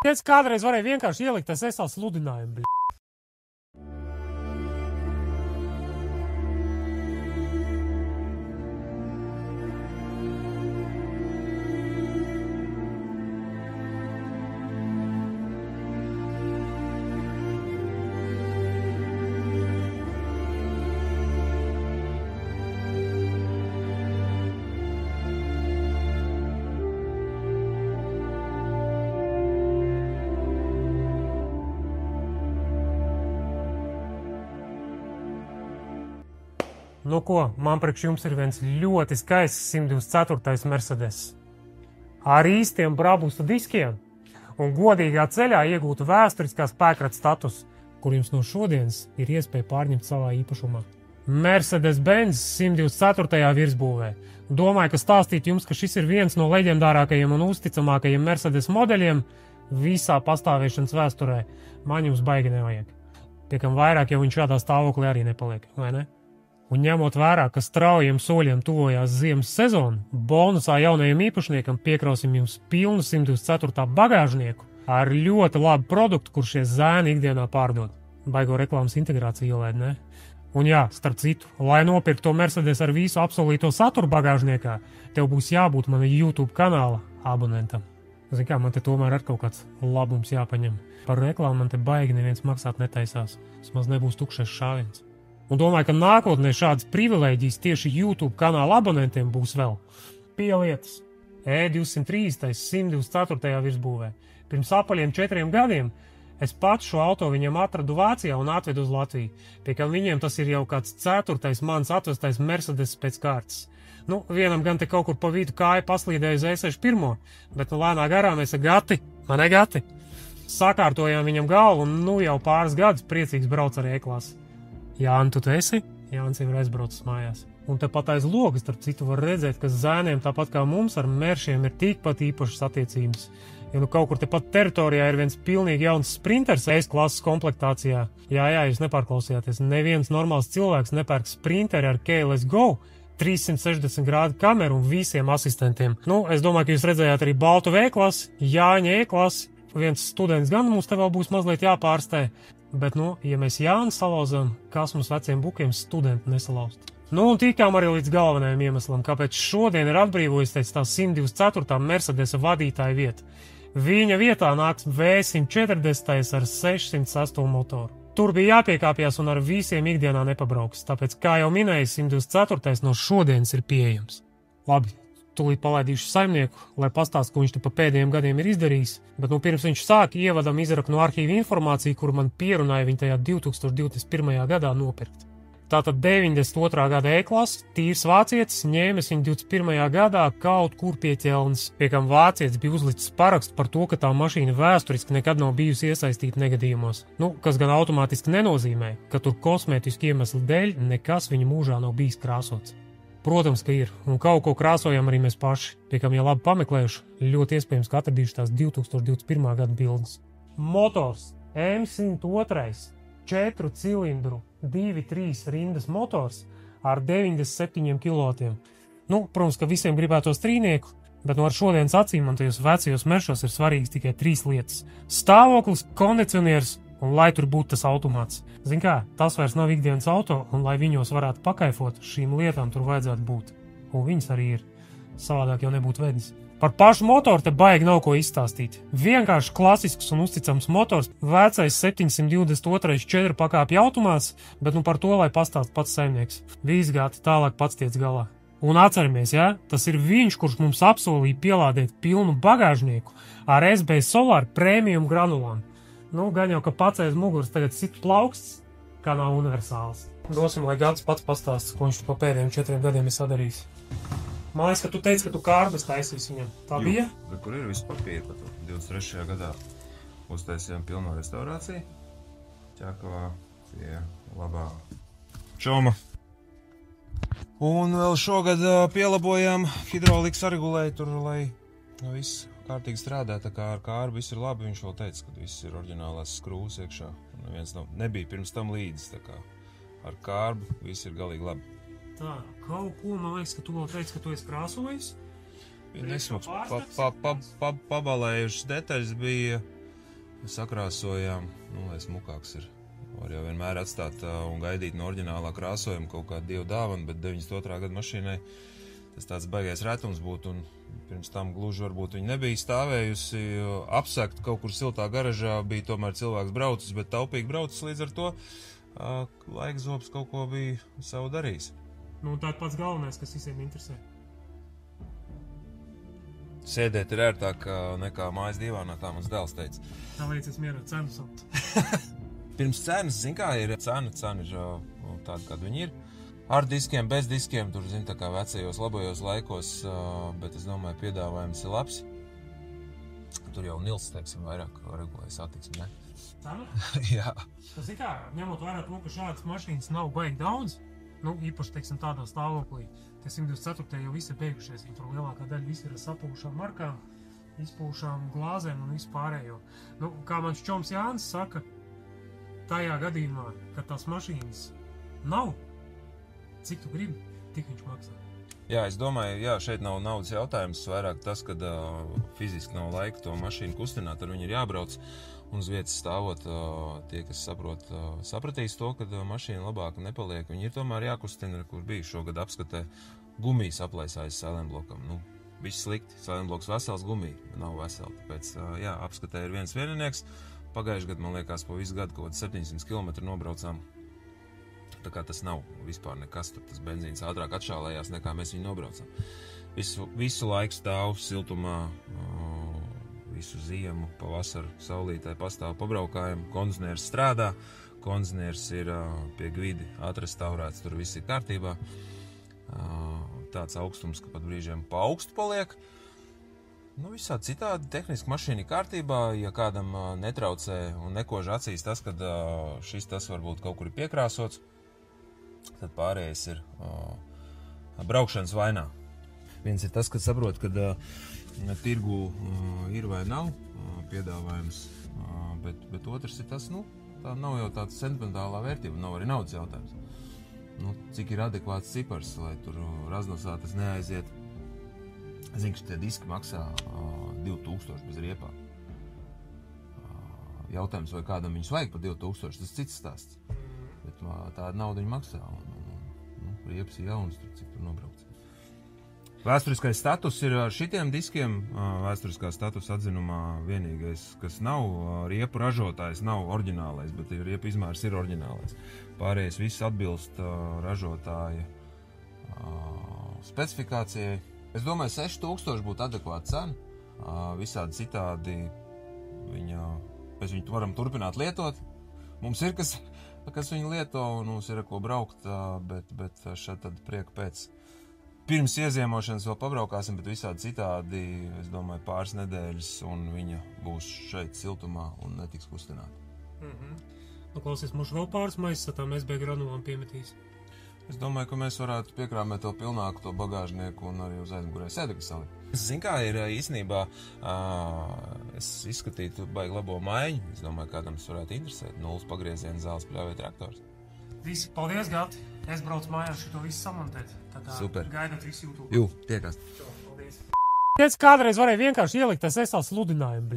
Es kādreiz varēju vienkārši ielikt tas esal sludinājumu, bļ. Nu ko, man priekš jums ir viens ļoti skaists 124. Mercedes. Ar īstiem brabusta diskiem un godīgā ceļā iegūtu vēsturiskā spēkrata status, kur jums no šodienas ir iespēja pārņemt savā īpašumā. Mercedes-Benz 124. virsbūvē. Domāju, ka stāstīt jums, ka šis ir viens no leģendārākajiem un uzticamākajiem Mercedes modeļiem visā pastāvēšanas vēsturē, man jums baigi nevajag. Piekam vairāk, jo viņš šādā stāvoklī arī nepaliek, vai ne? Un ņemot vērā, ka straujiem soļiem tuvojās ziemas sezona, bonusā jaunajam īpašniekam piekrausim jums pilnu 124. bagāžnieku ar ļoti labu produktu, kur šie zēni ikdienā pārdod. Baigo reklāmas integrāciju ielaid, ne? Un jā, starp citu, lai nopirktu to Mercedes ar visu apsolīto saturu bagāžniekā, tev būs jābūt mana YouTube kanāla abonentam. Zini kā, man te tomēr ar kaut kāds labums jāpaņem. Par reklāmu man te baigi neviens maksāt netaisās. Vismaz nebūs tukšais šāviens. Un domāju, ka nākotnē šādas privilēģijas tieši YouTube kanāla abonentiem būs vēl. Pielietas E230. 124. virsbūvē. Pirms apaļiem 4 gadiem es pats šo auto viņam atradu Vācijā un atvedu uz Latviju. Pie kam viņiem tas ir jau kāds 4. mans atvestais Mercedes pēc kārtas. Nu, vienam gan te kaut kur pa vidu kāja paslīdēja uz E61, bet nu lēnā garā mēs ar Gati, man ne Gati, sakārtojām viņam galvu un nu jau pāris gadus priecīgs brauc ar E-klasi. Jāni, tu esi? Jānis jau ir aizbraucis mājās. Un tepat aiz logas, starp citu, var redzēt, ka zēniem, tāpat kā mums, ar Meršiem ir tikpat īpašas attiecības. Ja nu kaut kur tepat teritorijā ir viens pilnīgi jauns sprinters S-klases komplektācijā. Jā, jūs nepārklausījāties. Neviens normāls cilvēks nepērk sprinteri ar Keyless Go, 360 grādu kameru un visiem asistentiem. Nu, es domāju, ka jūs redzējāt arī baltu V-klasi, Jāņa E-klasi. Viens students gan mums te vēl būs mazliet jāpārstē. Bet, nu, ja mēs Jāni salauzam, kas mums veciem bukiem studenti nesalaust. Nu, un tikām arī līdz galvenajam iemeslam, kāpēc šodien ir atbrīvojis teic tā 124. Mercedesa vadītāja vieta. Viņa vietā nāks V140 ar 608 motoru. Tur bija jāpiekāpjas un ar visiem ikdienā nepabrauks, tāpēc, kā jau minēju, 124. no šodienas ir pieejams. Labi. Tūlīt palaidīšu saimnieku, lai pastāst, ko viņš te pa pēdējiem gadiem ir izdarījis, bet nu pirms viņš sāk ievadam izraknu arhīvu informāciju, kuru man pierunāja viņa tajā 2021. gadā nopirkt. Tātad 92. gada E-klasi, tīrs vācietis, ņēmis viņu 21. gadā kaut kur pie ķelnes, pie kam vācietis bija uzlicis parakstu par to, ka tā mašīna vēsturiski nekad nav bijusi iesaistīta negadījumos. Nu, kas gan automātiski nenozīmē, ka tur kosmētiski iemesli dēļ nekas viņa mūžā nav bijis krāsots. Protams, ka ir, un kaut ko krāsojam arī mēs paši, pie kam, ja labi pameklējuši, ļoti iespējams, ka atradīšu tās 2021. gada bildes. Motors M102, 4 cilindru, 2-3 rindas motors ar 97 kW. Nu, protams, ka visiem gribētos trīnieku, bet no ar šodienas acīm man tajos vecajos Meršos ir svarīgs tikai 3 lietas. Stāvoklis, kondicionieris un lai tur būtu tas automāts. Zin kā, tas vairs nav ikdienas auto, un lai viņos varētu pakaifot, šīm lietām tur vajadzētu būt. Un viņas arī ir. Savādāk jau nebūtu vedis. Par pašu motoru te baigi nav ko izstāstīt. Vienkārši klasisks un uzticams motors, vecais 722 4 pakāpju automāts, bet nu par to, lai pastāst pats saimnieks. Viss Gati, tālāk pats tiec galā. Un atceramies, jā, tas ir viņš, kurš mums apsolīja pielādēt pilnu bagāžnieku ar SB Solar premium granulām. Nu, gan jau, ka pats aiz muguras tagad sit plauksts, kā nav universāls. Dosim, lai Gads pats pastāsts, ko viņš pa pēdējiem 4 gadiem ir sadarījis. Man liekas, ka tu teici, ka tu kārbas taisīs viņam. Tā bija? Kur ir viss papīri par to? 23. gadā uztaisījām pilno restaurāciju. Ķekavā pie labā čoma. Un vēl šogad pielabojām hidrolikas regulēju tur, lai viss kārtīgi strādā, tā kā ar kārbu viss ir labi. Viņš vēl teica, ka viss ir oriģinālās skrūvas iekšā. Neviens nebija pirms tam līdzi, tā kā ar kārbu viss ir galīgi labi. Tā, kaut ko man liekas, ka tu vēl teici, ka tu esi krāsojis? Nesmaks pabalējušas detaļas bija sakrāsojām, lai smukāks ir. Var jau vienmēr atstāt un gaidīt no oriģinālā krāsojuma kaut kādu dievu dāvanu, bet 92. gada mašīnai tas tāds baigais retums būtu, un pirms tam gluži varbūt viņa nebija stāvējusi, apsegt kaut kur siltā garažā, bija tomēr cilvēks braucis, bet taupīgi braucis, līdz ar to laikzobs kaut ko bija savu darījis. Nu, tā ir pats galvenais, kas visiem interesē. Sēdēt ir ērtāk nekā mājas divānā, tā mans dēls teica. Tāpēc es mierinu cenu samt. Pirms cenas, zin kā, ir cena ir tāda, kāda viņi ir. Ar diskiem, bez diskiem, tur, zin, tā kā vecajos, labajos laikos, bet es domāju, piedāvājums ir labs. Tur jau Nils, teiksim, vairāk regulēja satiksmi, ne? Cena? Jā. Tas ir kā, ņemot vērā to, ka šādas mašīnas nav baigi daudz, īpaši, teiksim, tādā stāvoklī. Tie 124. jau visi ir beigušies, viņi tur lielākā daļa visi ir sapūšām markām, izpūšām glāzēm un vispārējo. Kā mans čoms Jānis saka, tajā gadījumā, kad tās mašīnas nav, cik tu gribi, tik viņš maksā. Jā, es domāju, šeit nav naudas jautājums, vairāk tas, kad fiziski nav laika to mašīnu kustināt, ar viņu ir jābrauc. Un uz vietas stāvot, tie, kas sapratīs to, ka mašīna labāk nepaliek, viņi ir tomēr jākustina, kur bija šogad apskatē gumijas aplaisājas sēlenblokam. Viss slikti, sēlenbloks vesels, gumija nav vesela, tāpēc, apskatē ir viens vieninieks. Pagājuši gadu, man liekas, pa visu gadu kaut 700 km nobraucām. Tā kā tas nav vispār nekas, tur tas benzīns ātrāk atšālējās, nekā mēs viņu nobraucām. Visu laiku stāv siltumā, visu ziemu, pavasaru, saulītē pastāv pabraukājumi, kondicionieris strādā, kondicionieris ir pie Gvidi atrestaurēts, tur viss ir kārtībā. Tāds augstums, ka pat brīžiem pa augstu paliek. Visādi citādi tehniski mašīna ir kārtībā, ja kādam netraucē un nekož acīs tas, kad tas varbūt kaut kur ir piekrāsots, tad pārējais ir braukšanas vainā. Viens ir tas, kad saprot, kad tirgu ir vai nav piedāvājums, bet otrs ir tas, tā nav jau tāds sentimentālā vērtība, nav arī naudas jautājums. Cik ir adekvāts cipars, lai tur raznosā tas neaiziet. Zinu, ka tie diski maksā 2000 bez riepām. Jautājums, vai kādam viņus vajag par 2000, tas cits stāsts. Bet tāda nauda viņi maksā, un riepas ir jaunas, cik tur nobraukts. Vēsturiskais status ir ar šitiem diskiem. Vēsturiskā status atzinumā vienīgais, kas nav riepu ražotājs, nav oriģinālais, bet riepu izmērs ir oriģinālais. Pārējais viss atbilst ražotāja specifikācijai. Es domāju, 6000 būtu adekvāta cena. Visādi citādi mēs viņu varam turpināt lietot. Mums ir, kas viņu lieto, un mums ir ar ko braukt, bet šeit tad prieku pēc. Pirms ieziemošanas vēl pabraukāsim, bet visādi citādi, es domāju, pāris nedēļas, un viņa būs šeit siltumā un netiks kustināta. Klausies, mums vēl pāris maisas ar tām SB granulām piemetīs. Es domāju, ka mēs varētu piekrāmēt to pilnāku, to bagāžnieku un arī uz aizmugurē sēdekli salikt. Zin kā, ir īstenībā, es izskatītu baigi labo maiņu. Es domāju, kādam tas varētu interesēt. 0 pagrieziena zāles pļāvē traktors. Visi, paldies, Gati! Es braucu mājās šito visu samontēt. Super. Gaidot visu YouTube. Jū, tiekās. Paldies. Kādreiz varēja vienkārši ielikt tas sludinājumu,